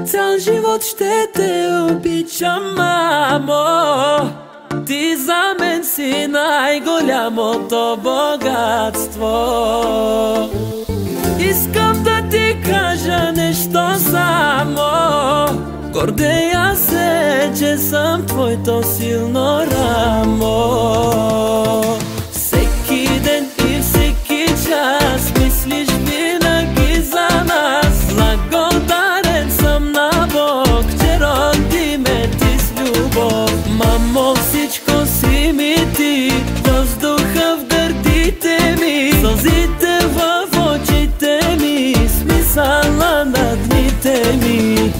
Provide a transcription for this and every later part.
Цял живот ще те обичам, мамо. Ти за мен си най-голямото богатство. Искам да ти кажа нещо само. Гордея се, че съм твоето силно рамо. Всеки ден и всеки час мислиш винаги за нас. Благодарен съм на Бог, че роди ме ти с любов. Мамо, всичко си ми ти, въздуха в гърдите ми, сълзите в очите ми, смисъла на дните ми.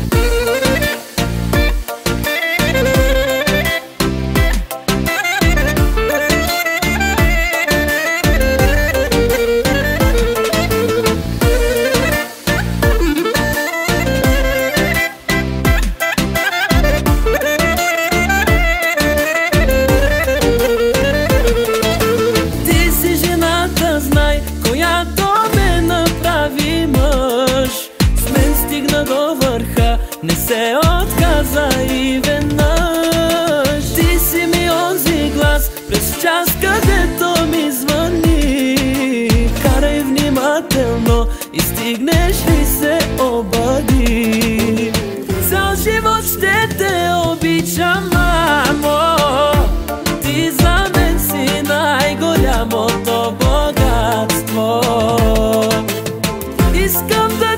До върха не се отказа и веднъж. Ти си ми онзи глас през час, където ми звъни. Карай внимателно и стигнеш ли се обади. Цял живот ще те обичам, мамо. Ти за мен си най-голямото богатство. Искам да